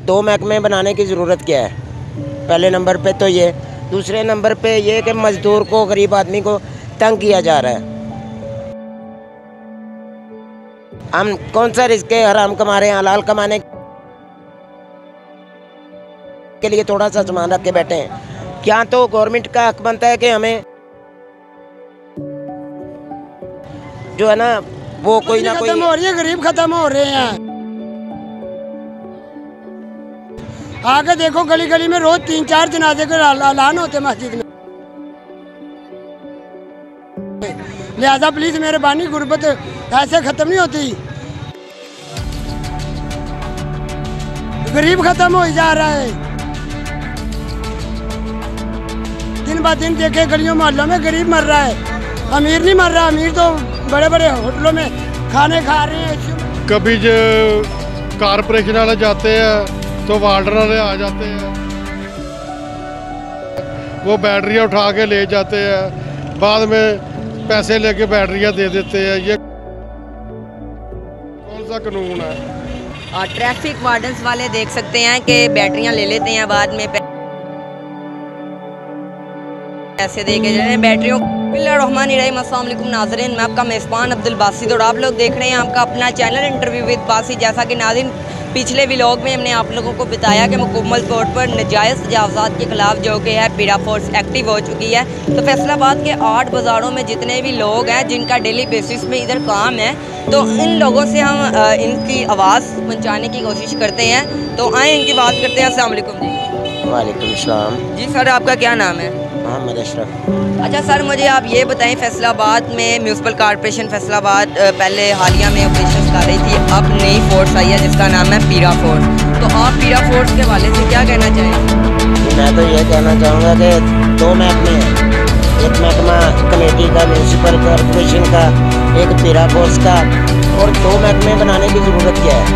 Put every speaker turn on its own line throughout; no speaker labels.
दो महकमे बनाने की ज़रूरत क्या है? पहले नंबर पे तो ये, दूसरे नंबर पे ये कि मज़दूर को, गरीब आदमी को तंग किया जा रहा है। हम कौन सा रिस्क हराम कमा रहे हैं? हलाल कमाने के लिए थोड़ा सा सामान रख के बैठे हैं। क्या तो गवर्नमेंट का हक बनता है कि हमें जो है ना वो कोई ना कोई
खत्म हो रही है, गरीब खत्म हो रहे हैं। आगे देखो गली गली में रोज 3-4 जनाजे के ऐलान होते मस्जिद में। लिहाजा प्लीज मेहरबानी, गुर्बत ऐसे खत्म नहीं होती। गरीब खत्म हो जा रहा है। दिन ब दिन देखे गलियों मोहल्लों में गरीब मर रहा है, अमीर नहीं मर रहा। अमीर तो बड़े बड़े होटलों में खाने खा रहे हैं।
कभी जो कारपोरेशन वाले जाते हैं तो वार्डर वाले आ जाते हैं, वो बैटरियाँ उठा के ले जाते हैं, बाद में पैसे लेके बैटरियाँ दे देते हैं। ये कौन सा कानून है?
और ट्रैफिक वार्डन्स वाले देख सकते हैं कि बैटरियाँ ले लेते हैं, बाद में पैसे दे के जाए बैटरियों। बिस्मिल्लाहिर्रहमानिर्रहीम, अस्सलाम वालेकुम नाज़रीन, मैं आपका मेज़बान अब्दुल बासित और आप लोग देख रहे हैं आपका अपना चैनल इंटरव्यू विद बासित। जैसा कि नाज़रीन पिछले व्लॉग में हमने आप लोगों को बताया कि मुकम्मल तौर पर नजायज़ तजावज़ात के ख़िलाफ़ जो कि है पीरा फोर्स एक्टिव हो चुकी है। तो फैसलाबाद के 8 बाज़ारों में जितने भी लोग हैं जिनका डेली बेसिस में इधर काम है, तो इन लोगों से हम इनकी आवाज़ पहुँचाने की कोशिश करते हैं। तो आए इनकी बात करते हैं। अस्सलाम वालेकुम जी।
वालेकुम सलाम
जी सर, आपका क्या नाम है?
मोहम्मद अशरफ।
अच्छा सर, मुझे आप ये बताएं, फैसलाबाद में म्यूनसिपल कॉर्पोरेशन फैसलाबाद पहले हालिया में ऑपरेशन कर रही थी, अब नई फोर्स आई है जिसका नाम है पीरा फोर्स। तो आप पीरा फोर्स के हवाले से क्या कहना चाहेंगे?
मैं तो ये कहना चाहूँगा कि 2 महकमे हैं, एक महकमा कमेटी का, म्यूनसिपल कॉर्पोरेशन का, एक पीरा फोर्स का, और 2 महकमे बनाने की ज़रूरत क्या है?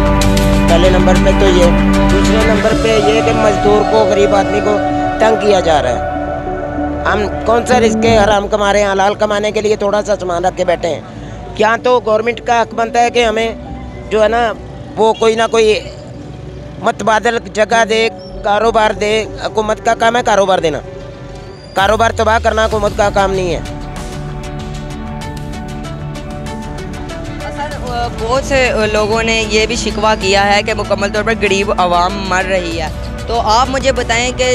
पहले नंबर पे तो ये, दूसरे नंबर पे ये कि मज़दूर को, गरीब आदमी को तंग किया जा रहा है। हम कौन सा रिस्क हराम कमा रहे हैं? हलाल कमाने के लिए थोड़ा सा सामान रख के बैठे हैं। क्या तो गवर्नमेंट का हक बनता है कि हमें जो है ना वो कोई ना कोई मतबादल जगह दे, कारोबार दे। हुकूमत का काम है कारोबार देना, कारोबार तबाह करना हुकूमत का काम नहीं है।
बहुत से लोगों ने ये भी शिकवा किया है कि मुकम्मल तौर पर गरीब आवाम मर रही है। तो आप मुझे बताएं कि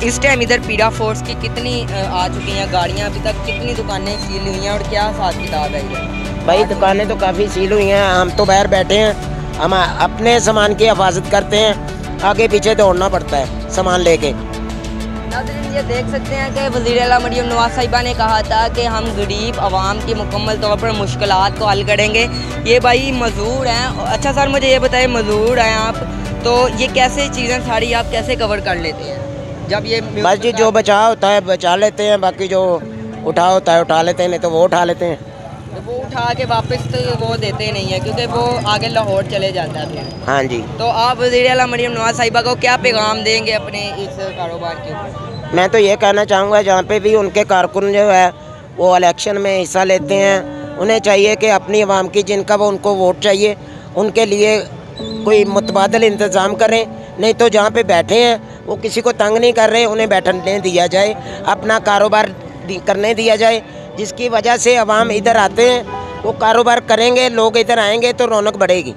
इस टाइम इधर पीरा फोर्स की कितनी आ चुकी हैं गाड़ियाँ, अभी तक कितनी दुकानें सील हुई हैं और क्या हिसाब किताब है इधर?
भाई दुकानें तो काफ़ी सील हुई हैं, हम तो बाहर बैठे हैं, हम अपने सामान की हिफाजत करते हैं, आगे पीछे दौड़ना पड़ता है सामान लेके।
नाज़रीन, ये देख सकते हैं कि वज़ीर आला मरियम नवाज़ साहिबा ने कहा था कि हम गरीब आवाम की मुकम्मल तौर पर मुश्किलात को हल करेंगे। ये भाई मज़दूर हैं। अच्छा सर, मुझे ये बताएं, मज़दूर हैं आप, तो ये कैसे चीज़ें सारी आप कैसे कवर कर लेते हैं? जब ये
बस जी जो बचा होता है बचा लेते हैं, बाकी जो उठा होता है उठा लेते हैं, नहीं तो वो उठा लेते हैं।
तो वो उठा के वापस तो वो देते नहीं है क्योंकि वो आगे लाहौर चले जाता है।
हाँ जी।
तो आप वज़ीर आला मरियम नवाज़ साहिबा को क्या पैगाम देंगे अपने इस कारोबार के ऊपर?
मैं तो ये कहना चाहूँगा, जहाँ पे भी उनके कारकुन जो है वो इलेक्शन में हिस्सा लेते हैं, उन्हें चाहिए कि अपनी आवाम की, जिनका वो उनको वोट चाहिए, उनके लिए कोई मुतबादल इंतज़ाम करें। नहीं तो जहाँ पे बैठे हैं वो किसी को तंग नहीं कर रहे, उन्हें बैठने दिया जाए, अपना कारोबार करने दिया जाए, जिसकी वजह से अवाम इधर आते हैं, वो कारोबार करेंगे, लोग इधर आएंगे तो रौनक बढ़ेगी।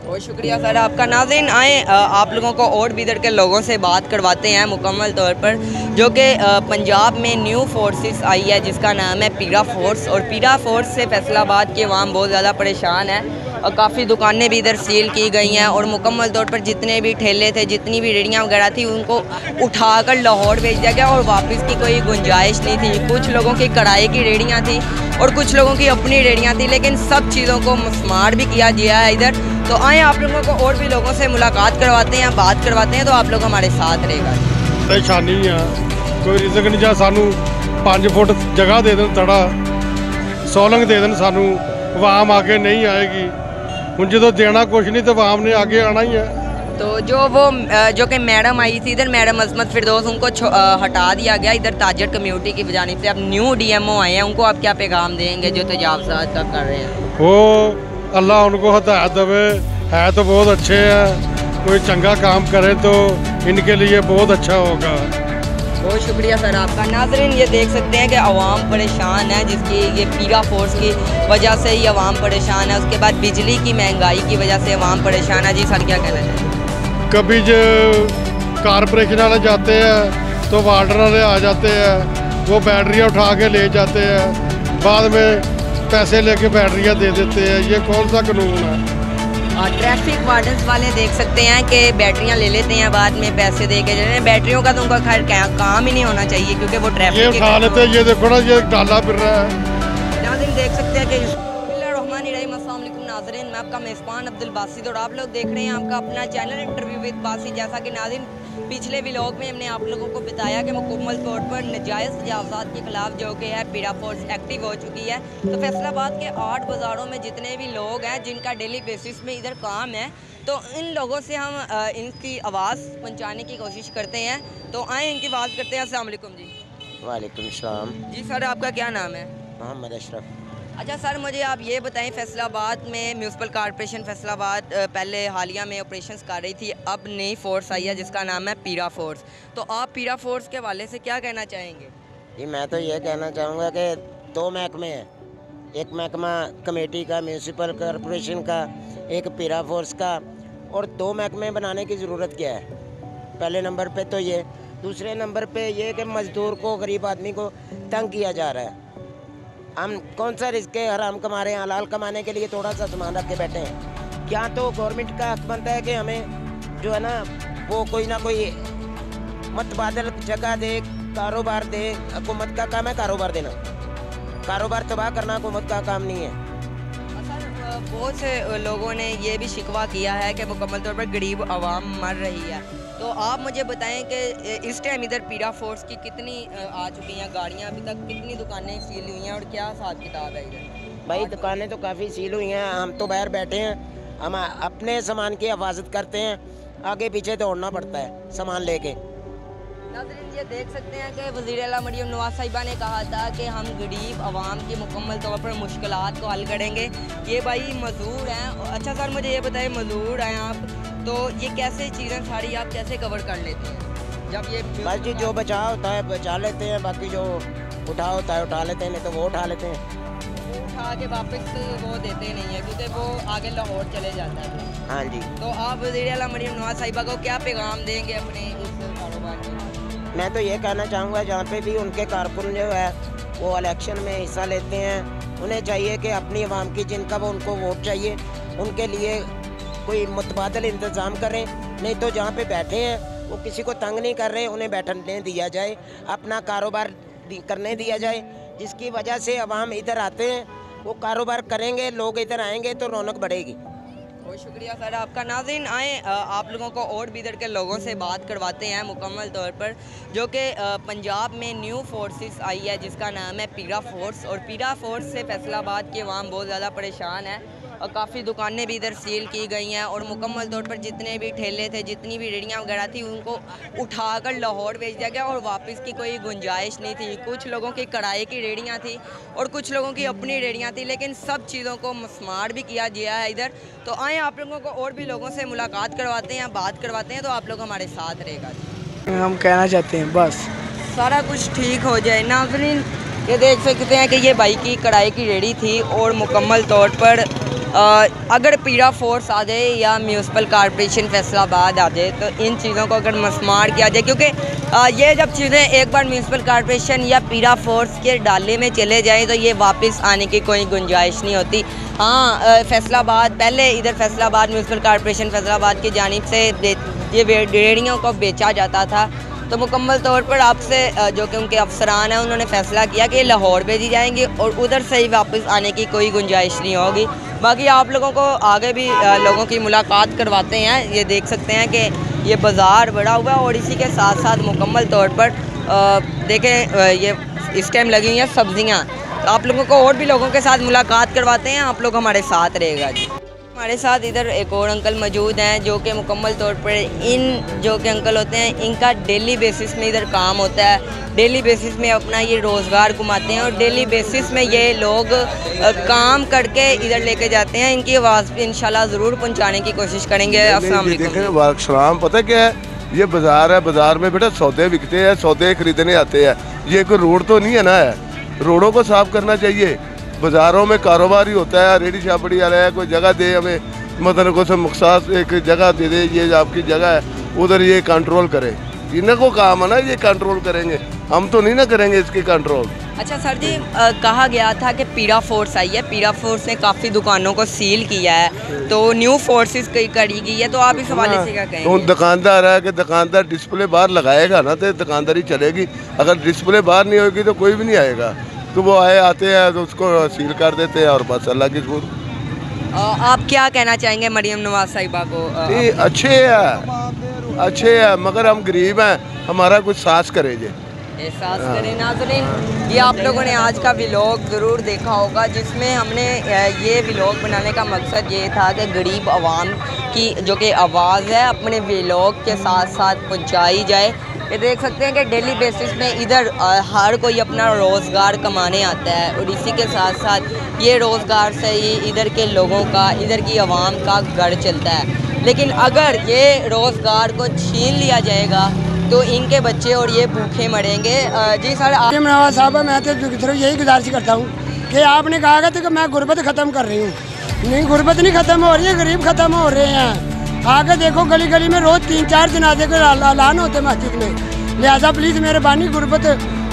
बहुत शुक्रिया सर आपका। नाज़रीन, आए आप लोगों को और भी इधर के लोगों से बात करवाते हैं मुकम्मल तौर पर, जो कि पंजाब में न्यू फोर्सेस आई है जिसका नाम है पीरा फोर्स। और पीरा फोर्स से फैसलाबाद के अवाम बहुत ज़्यादा परेशान है और काफ़ी दुकानें भी इधर सील की गई हैं और मुकम्मल तौर पर जितने भी ठेले थे, जितनी भी रेड़ियाँ वगैरह थी, उनको उठाकर लाहौर भेज दिया गया और वापस की कोई गुंजाइश नहीं थी। कुछ लोगों की कढ़ाई की रेड़ियाँ थी और कुछ लोगों की अपनी रेड़ियाँ थी, लेकिन सब चीज़ों को स्मार्ट भी किया गया है इधर। तो आए आप लोगों को और भी लोगों से मुलाकात करवाते हैं, बात करवाते हैं, तो आप लोग हमारे साथ रहेगा।
परेशानी है, कोई रिजक नहीं, जा सानू 5 फुट जगह दे दें, तड़ा सोलंग दे दें सानू, आवाम आगे नहीं आएगी। हुण जो देना कुछ नहीं तो आवाम ने आगे आना ही है।
तो जो कि मैडम आई थी इधर, मैडम अजमत फिरदौस, उनको हटा दिया गया इधर ताजर कम्युनिटी की जानिब से। अब न्यू DMO आए हैं, उनको आप क्या पैगाम देंगे जो तजावज़ात कर रहे हैं?
वो अल्लाह उनको हदायत देवे, है तो बहुत अच्छे हैं, कोई चंगा काम करे तो इनके लिए बहुत अच्छा होगा।
बहुत शुक्रिया सर आपका। नाज़रीन ये देख सकते हैं कि अवाम परेशान है, जिसकी ये पीरा फोर्स की वजह से ही अवाम परेशान है। उसके बाद बिजली की महंगाई की वजह से अवाम परेशान है। जी सर क्या कहना चाहिए?
कभी जो कारपोरेशन वाले जाते हैं तो वार्डर वाले आ जाते हैं, वो बैटरियाँ उठा के ले जाते हैं, बाद में पैसे लेके बैटरियाँ दे देते हैं। ये कौन सा कानून है?
ट्रैफिक वार्डन्स वाले देख सकते हैं कि बैटरियां ले लेते हैं, बाद में पैसे दे के दे रहे हैं। बैटरियों का तो उनका खैर काम ही नहीं होना चाहिए, क्योंकि वो ट्रैफिक
ये उठा लेते हैं। ये देखो ना, ये डाला फिर रहा है।
नाज़रीन देख सकते हैं कि अस्सलाम वालेकुम नाज़रीन, मैं आपका मेज़बान अब्दुल बासित और आप लोग देख रहे हैं आपका अपना चैनल इंटरव्यू विद बासित। जैसा कि नाज़रीन पिछले व्लॉग में हमने आप लोगों को बताया कि मुकम्मल तौर पर नाजायज़ तजावज़ात के ख़िलाफ़ जो कि है पीरा फोर्स एक्टिव हो चुकी है। तो फैसलाबाद के 8 बाज़ारों में जितने भी लोग हैं जिनका डेली बेसिस में इधर काम है, तो इन लोगों से हम इनकी आवाज़ पहुँचाने की कोशिश करते हैं। तो आए इनकी बात करते हैं। अस्सलाम वालेकुम जी।
वालेकुम सलाम।
जी सर आपका क्या नाम है?
मोहम्मद अशरफ।
अच्छा सर मुझे आप ये बताएं, फैसलाबाद में म्यूनसिपल कॉर्पोरेशन फैसलाबाद पहले हालिया में ऑपरेशंस कर रही थी, अब नई फोर्स आई है जिसका नाम है पीरा फोर्स। तो आप पीरा फोर्स के हवाले से क्या कहना चाहेंगे?
जी मैं तो ये कहना चाहूँगा कि 2 महकमे हैं। एक महकमा कमेटी का, म्यूनसिपल कॉर्पोरेशन का, एक पीरा फोर्स का, और 2 महकमे बनाने की ज़रूरत क्या है? पहले नंबर पे तो ये, दूसरे नंबर पे ये कि मज़दूर को, गरीब आदमी को तंग किया जा रहा है। हम कौन सा रिस्क है हराम कमा रहे हैं? हलाल कमाने के लिए थोड़ा सा सामान रख के बैठे हैं। क्या तो गवर्नमेंट का हक बनता है कि हमें जो है ना वो कोई ना कोई मतबादल जगह दे, कारोबार दे। हुकूमत का काम है कारोबार देना, कारोबार तबाह करना हुकूमत का काम नहीं है।
बहुत से लोगों ने ये भी शिकवा किया है कि मुकम्मल तौर पर गरीब आवाम मर रही है। तो आप मुझे बताएं कि इस टाइम इधर पीरा फोर्स की कितनी आ चुकी हैं गाड़ियाँ, अभी तक कितनी दुकानें सील हुई हैं और क्या हिसाब किताब है इधर?
भाई दुकानें तो काफ़ी सील हुई हैं। हम तो बाहर बैठे हैं, हम अपने सामान की हिफाजत करते हैं, आगे पीछे दौड़ना पड़ता है सामान लेके।
नाज़रीन ये देख सकते हैं कि वज़ीर आला मरियम नवाज़ साहिबा ने कहा था कि हम गरीब आवाम की मुकम्मल तौर पर मुश्किलात को हल करेंगे। ये भाई मज़दूर हैं। अच्छा सर मुझे ये बताइए, मज़दूर हैं आप, तो ये कैसे चीज़ें सारी आप कैसे कवर कर लेते हैं? जब ये
बस जी जो बचा होता है बचा लेते हैं, बाकी जो उठा होता है उठा लेते हैं, नहीं तो वो उठा लेते हैं।
वो उठा के वापस वो देते नहीं है क्योंकि वो आगे लाहौर चले जाता है।
हाँ जी।
तो आप वज़ीर आला मरियम नवाज़ साहिबा को क्या पैगाम देंगे अपने इस कारोबार में?
मैं तो ये कहना चाहूँगा, जहाँ पे भी उनके कारकुन जो है वो इलेक्शन में हिस्सा लेते हैं, उन्हें चाहिए कि अपनी आवाम की जिनका वो उनको वोट चाहिए उनके लिए कोई मुतबादल इंतज़ाम करें। नहीं तो जहाँ पे बैठे हैं वो किसी को तंग नहीं कर रहे, उन्हें बैठने दिया जाए, अपना कारोबार करने दिया जाए, जिसकी वजह से अवाम इधर आते हैं, वो कारोबार करेंगे, लोग इधर आएंगे तो रौनक बढ़ेगी।
बहुत शुक्रिया सर आपका। नाज़रीन आए आप लोगों को और भी इधर के लोगों से बात करवाते हैं मुकम्मल तौर पर, जो कि पंजाब में न्यू फोर्सेस आई है जिसका नाम है पीरा फोर्स। और पीरा फोर्स से फैसलाबाद की आवाम बहुत ज़्यादा परेशान है और काफ़ी दुकानें भी इधर सील की गई हैं और मुकम्मल तौर पर जितने भी ठेले थे, जितनी भी रेहड़ियाँ वगैरह थी, उनको उठाकर लाहौर भेज दिया गया और वापस की कोई गुंजाइश नहीं थी। कुछ लोगों की किराए की रेहड़ियाँ थी और कुछ लोगों की अपनी रेहड़ियाँ थी, लेकिन सब चीज़ों को मस्मार भी किया गया है इधर। तो आए आप लोगों को और भी लोगों से मुलाकात करवाते हैं, बात करवाते हैं, तो आप लोग हमारे साथ रहेगा।
हम कहना चाहते हैं बस
सारा कुछ ठीक हो जाए। नाज़रीन ये देख सकते हैं कि ये भाई की कढ़ाई की रेहड़ी थी और मुकम्मल तौर पर अगर पीरा फोर्स आ जाए या म्यूनसिपल कॉर्पोरेशन फैसलाबाद आ जाए तो इन चीज़ों को अगर मस्मार किया जाए, क्योंकि ये जब चीज़ें एक बार म्यूनसिपल कॉर्पोरेशन या पीरा फोर्स के डाले में चले जाएँ तो ये वापस आने की कोई गुंजाइश नहीं होती। हाँ फैसलाबाद पहले इधर फैसलाबाद म्यूनसिपल कॉर्पोरेशन फैसलाबाद की जानिब से ये रेहड़ियों को बेचा जाता था, तो मुकम्मल तौर पर आपसे जो कि उनके अफसरान हैं उन्होंने फ़ैसला किया कि लाहौर भेजी जाएंगी और उधर से ही वापस आने की कोई गुंजाइश नहीं होगी। बाकी आप लोगों को आगे भी लोगों की मुलाकात करवाते हैं। ये देख सकते हैं कि ये बाज़ार बड़ा हुआ है और इसी के साथ साथ मुकम्मल तौर पर देखें ये इस टाइम लगी हुई हैं सब्ज़ियाँ। तो आप लोगों को और भी लोगों के साथ मुलाकात करवाते हैं, आप लोग हमारे साथ रहेगा जी। हमारे साथ इधर एक और अंकल मौजूद हैं जो कि मुकम्मल तौर पर इन जो कि अंकल होते हैं इनका डेली बेसिस में इधर काम होता है, डेली बेसिस में अपना ये रोज़गार कमाते हैं और डेली बेसिस में ये लोग काम करके इधर लेके जाते हैं। इनकी आवाज़ भी इंशाल्लाह ज़रूर पहुंचाने की कोशिश करेंगे। अस्सलाम वालेकुम।
पता क्या है, ये बाज़ार है, बाज़ार में बेटा सौदे बिकते हैं, सौदे खरीदने आते हैं। ये कोई रोड तो नहीं है ना, रोडों को साफ़ करना चाहिए। बाज़ारों में कारोबार ही होता है, रेडी शापड़ी वाला है, कोई जगह दे हमें, मतलब को सब मकसद एक जगह दे दे, ये आपकी जगह है, उधर ये कंट्रोल करे। इनको काम है ना, ये कंट्रोल करेंगे, हम तो नहीं ना करेंगे इसकी कंट्रोल।
अच्छा सर जी, कहा गया था कि पीरा फोर्स आई है, पीरा फोर्स ने काफ़ी दुकानों को सील किया है, तो न्यू फोर्सेस करी गई है, तो आप इस हवाले से क्या कहेंगे?
तो दुकानदार है कि दुकानदार डिस्प्ले बाहर लगाएगा ना तो दुकानदारी चलेगी। अगर डिस्प्ले बाहर नहीं होगी तो कोई भी नहीं आएगा। तो वो आते हैं तो उसको सील कर देते हैं और बस अल्लाह की शुक्र।
आप क्या कहना चाहेंगे मरियम नवाज साहिबा को?
अच्छे है मगर हम गरीब हैं, हमारा कुछ सास करे जे
एहसास करें। नाज़रीन, ये आप लोगों ने आज का व्लॉग ज़रूर देखा होगा जिसमें हमने ये व्लॉग बनाने का मकसद ये था कि गरीब आवाम की जो कि आवाज़ है अपने व्लॉग के साथ साथ पहुंचाई जाए। ये देख सकते हैं कि डेली बेसिस में इधर हर कोई अपना रोज़गार कमाने आता है और इसी के साथ साथ ये रोज़गार से ही इधर के लोगों का, इधर की आवाम का घर चलता है। लेकिन अगर ये रोज़गार को छीन लिया जाएगा तो इनके बच्चे और ये भूखे मरेंगे। जी सर,
नवाज साहब, मैं तो यही गुजारिश करता हूँ कि आपने कहा था कि मैं गुर्बत ख़त्म कर रही हूँ। नहीं, गुर्बत नहीं ख़त्म हो रही है, गरीब ख़त्म हो रहे हैं। आगे देखो गली गली में रोज़ 3-4 जनाजे के ऐलान होते मस्जिद में। लिहाजा प्लीज़ मेहरबानी, गुर्बत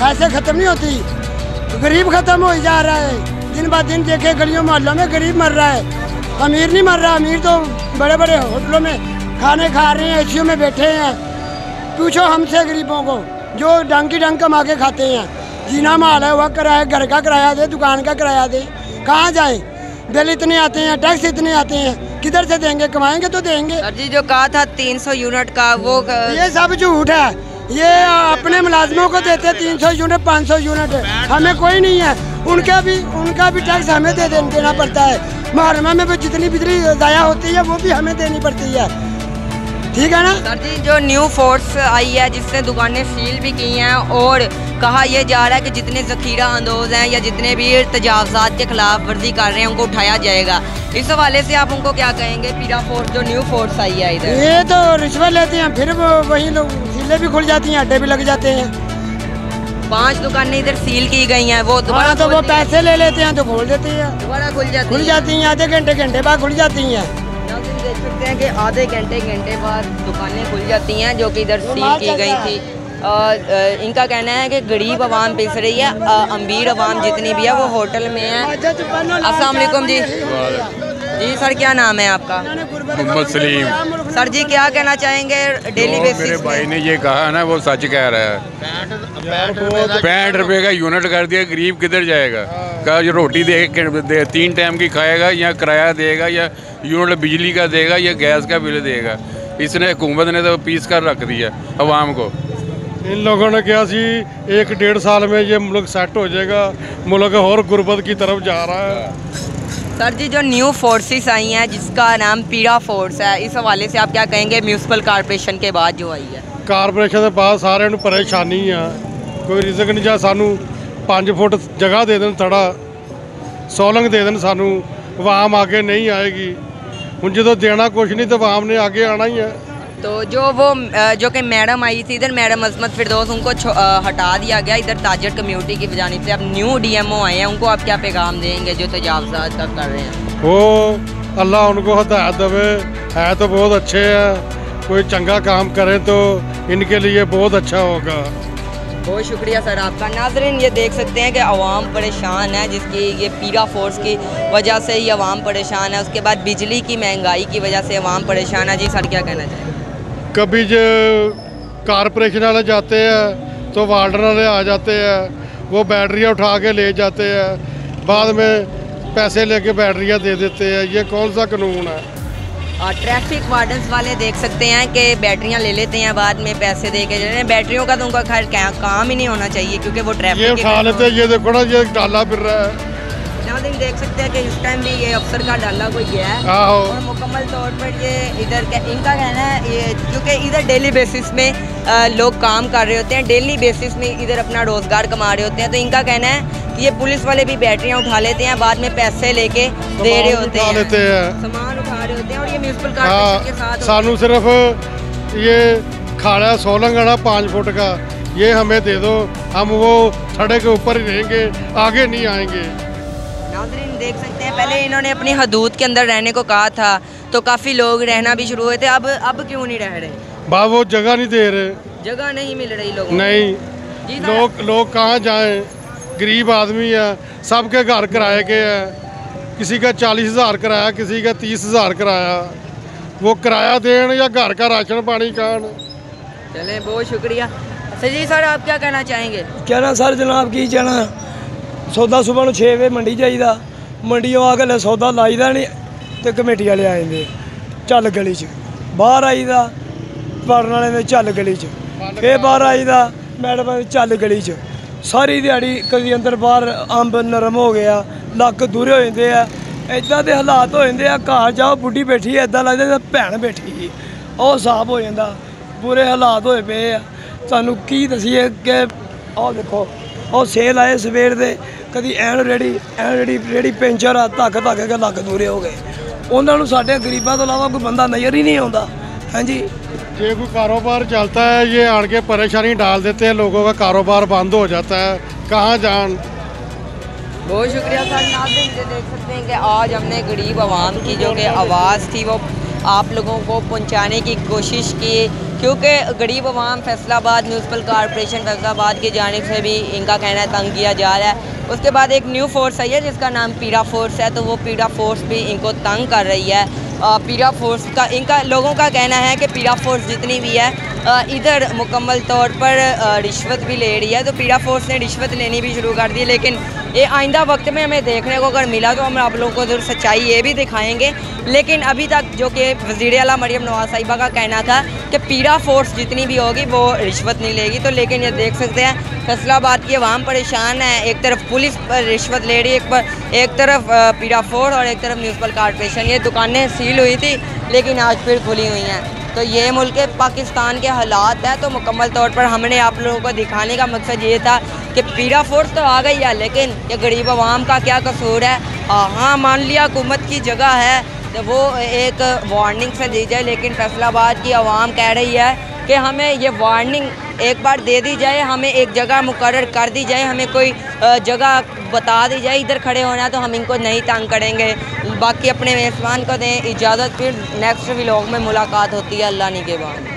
ऐसे ख़त्म नहीं होती, गरीब ख़त्म हो जा रहा है। दिन ब दिन देखे गलियों मोहल्लों में गरीब मर रहा है, अमीर नहीं मर रहा। अमीर तो बड़े बड़े होटलों में खाने खा रहे हैं, एसियों में बैठे हैं। पूछो हमसे गरीबों को जो डंकी डंक कमा के खाते हैं, जीना माल है, वह किराया, घर का किराया दे, दुकान का किराया दे, कहाँ जाए? बिल इतने आते हैं, टैक्स इतने आते हैं, किधर से देंगे? कमाएंगे तो देंगे।
सर जी, जो कहा था 300 यूनिट का, वो
ये सब झूठ है। ये अपने मुलाजमों को देते 300 यूनिट, 500 यूनिट, हमें कोई नहीं है। उनका भी टैक्स हमें देना पड़ता है। मुहर्रमा में भी जितनी बिजली ज़ाया होती है वो भी हमें देनी पड़ती है, ठीक है ना?
सर जी, जो न्यू फोर्स आई है जिसने दुकानें सील भी की हैं और कहा यह जा रहा है कि जितने ज़ख़ीरा अंदोज हैं या जितने भी तजावज़ात के खिलाफ वर्जी कर रहे हैं उनको उठाया जाएगा। इस हवाले से आप उनको क्या कहेंगे? पीरा फोर्स जो न्यू फोर्स आई है इधर,
ये तो रिश्वत लेते हैं, फिर वही लोग सीलें भी खुल जाती हैं, अड्डे भी लग जाते हैं।
5 दुकानें इधर सील की गई हैं, वो दोबारा
तो वो पैसे ले लेते हैं तो खोल देते हैं,
दोबारा खुल
जाती हैं, आधे घंटे बाद खुल जाती हैं।
देख सकते हैं कि आधे घंटे बाद दुकानें खुल जाती हैं जो कि इधर सील की गई थी। इनका कहना है कि गरीब आवाम पिस रही है, अमीर आवाम जितनी भी है वो होटल में है। अस्सलाम वालेकुम जी। जी सर, क्या नाम है आपका?
मोहम्मद सलीम।
सर जी, क्या कहना चाहेंगे डेली बेसिस?
मेरे भाई ने ये कहा ना वो सच कह रहा है। 65 रुपये का यूनिट कर दिया, गरीब किधर जाएगा? का जो रोटी दे 3 टाइम की खाएगा या किराया देगा या यूनिट बिजली का देगा या गैस का बिल देगा? इसने हुकूमत ने तो पीस कर रख दिया अवाम को।
इन लोगों ने कहा सी 1-1.5 साल में ये मुल्क सेट हो जाएगा, मुल्क और गुर्बत की तरफ जा रहा है।
सर जी, जो न्यू फोर्सेस आई हैं जिसका नाम पीरा फोर्स है, इस हवाले से आप क्या कहेंगे? म्यूनसिपल कॉरपोरेशन के बाद जो आई है,
कारपोरेशन के बाद सारे परेशानी है, कोई रिजक नहीं। जा सानू 5 फुट जगह दे देन, थोड़ा सोलंग दे देन सानू, आवाम आगे नहीं आएगी। हूँ जो देना कुछ नहीं तो आवाम ने आगे आना ही है।
तो जो कि मैडम आई थी इधर, मैडम अजमत फिरदौस, उनको हटा दिया गया इधर ताजर कम्युनिटी की जानिब से। अब न्यू डीएमओ आए हैं, उनको आप क्या पैगाम देंगे जो तजावज़ात का कर रहे हैं?
वो अल्लाह उनको हदायत देवे, है तो बहुत अच्छे हैं, कोई चंगा काम करें तो इनके लिए बहुत अच्छा होगा।
बहुत शुक्रिया सर आपका। नाज़रीन, ये देख सकते हैं कि आवाम परेशान है, जिसकी ये पीरा फोर्स की वजह से ही आवाम परेशान है। उसके बाद बिजली की महंगाई की वजह से आवाम परेशान है। जी सर, क्या कहना चाहिए?
कभी जो कारपोरेशन वाले जाते हैं तो वार्डन वाले आ जाते हैं, वो बैटरियाँ उठा के ले जाते हैं, बाद में पैसे लेके बैटरियाँ दे देते हैं। ये कौन सा कानून है?
ट्रैफिक वार्डन्स वाले देख सकते हैं कि बैटरियां ले लेते हैं, बाद में पैसे दे के जाते हैं। बैटरियों का तो उनका खैर काम ही नहीं होना चाहिए क्योंकि वो ट्रैफिक
ये उठा लेते हैं। ये देखो ना, ये डाला फिर रहा है,
नाज़रीन देख सकते हैं कि इस टाइम भी ये अफसर का डाला कोई गया है
आहो।
और मुकम्मल तौर पर ये इधर इनका कहना है ये क्योंकि इधर डेली बेसिस में लोग काम कर रहे होते हैं, डेली बेसिस में इधर अपना रोज़गार कमा रहे होते हैं, तो इनका कहना है कि ये पुलिस वाले भी बैटरियाँ उठा लेते हैं, बाद में पैसे लेके दे रहे होते हैं, सामान उठा रहे होते हैं और ये म्यूनसिपल कॉर्पोरेशन के साथ
सानू सिर्फ ये खाड़ा सोलंग है ना 5 फुट का, ये हमें दे दो, हम वो सड़क के ऊपर ही रहेंगे, आगे नहीं आएंगे।
नाज़रीन देख सकते हैं पहले इन्होंने अपनी हदूद के अंदर रहने को कहा था तो काफ़ी लोग रहना भी शुरू हुए थे, अब क्यों नहीं रह रहे?
बा वो जगह नहीं दे रहे,
जगह नहीं मिल रही लोगों
नहीं, लोग कहाँ जाएं, गरीब आदमी है, सबके घर किराए के है, किसी का 40,000 किराया, किसी का 30,000 किराया, वो किराया देन या घर का राशन पानी खान।
चलें बहुत शुक्रिया। अच्छा जी सर आप क्या कहना चाहेंगे?
कहना सर जनाब की कहना, सौदा सुबह 6 बजे मंडी जाइदा, मंडियों आके ले सौदा लाईदा नहीं तो कमेटी वाले आ जाते चल गली च, बाहर आईदा पढ़ने वाले ने चल गली च, फिर बाहर आईदा मैडम चल गली च, सारी दिहाड़ी कभी अंदर बाहर अंब नरम हो गया, लक दूरे हो जाते हैं, इदा के हालात हो जाते हैं। घर जाओ बुढ़ी बैठी है, इदा लगता भैन बैठी और साफ हो जाता, बुरे हालात होए पे आ। सानू की दसीए कि आओ देखो और सेल आए सवेर दे, कभी एन रेड़ी पेंचर आ धक के लक दूरे हो गए, उन्होंने साढ़े गरीबों तो इलावा कोई बंदा नज़र ही नहीं आता। हाँ जी,
ये कोई कारोबार चलता है ये आड़ के परेशानी डाल देते हैं, लोगों का कारोबार बंद हो जाता है, कहाँ जान।
बहुत शुक्रिया सर। नाज़रीन देख सकते हैं कि आज हमने गरीब आवाम की जो कि आवाज़ थी वो आप लोगों को पहुंचाने की कोशिश की, क्योंकि गरीब आवाम फैसलाबाद म्यूनसिपल कॉर्पोरेशन फैसलाबाद की जानिब से भी इनका कहना है तंग किया जा रहा है। उसके बाद एक न्यू फोर्स आई है जिसका नाम पीरा फोर्स है, तो वो पीरा फोर्स भी इनको तंग कर रही है। पीरा फोर्स का इनका लोगों का कहना है कि पीरा फोर्स जितनी भी है इधर मुकम्मल तौर पर रिश्वत भी ले रही है, तो पीरा फोर्स ने रिश्वत लेनी भी शुरू कर दी। लेकिन ये आइंदा वक्त में हमें देखने को अगर मिला तो हम आप लोगों को ज़रूर सच्चाई ये भी दिखाएंगे। लेकिन अभी तक जो कि वज़ीर आला मरियम नवाज़ साहिबा का कहना था कि पीरा फोर्स जितनी भी होगी वो रिश्वत नहीं लेगी, तो लेकिन ये देख सकते हैं फैसलाबाद की आवाम परेशान है, एक तरफ पुलिस पर रिश्वत ले रही है, एक तरफ पीरा फोर्स और एक तरफ म्यूनसिपल कॉर्पोरेशन। ये दुकानें सील हुई थी लेकिन आज फिर खुली हुई हैं, तो ये मुल्क पाकिस्तान के हालात है। तो मुकम्मल तौर पर हमने आप लोगों को दिखाने का मकसद ये था कि पीरा फोर्स तो आ गई है लेकिन ये गरीब आवाम का क्या कसूर है। हाँ मान लिया हुकूमत की जगह है तो वो एक वार्निंग से दी जाए, लेकिन फैसलाबाद की आवाम कह रही है कि हमें ये वार्निंग एक बार दे दी जाए, हमें एक जगह मुकर्रर कर दी जाए, हमें कोई जगह बता दी जाए इधर खड़े होना, तो हम इनको नहीं तंग करेंगे। बाकी अपने मेज़बान को दें इजाज़त, फिर नेक्स्ट व्लॉग में मुलाकात होती है अल्लाह ने के बाद।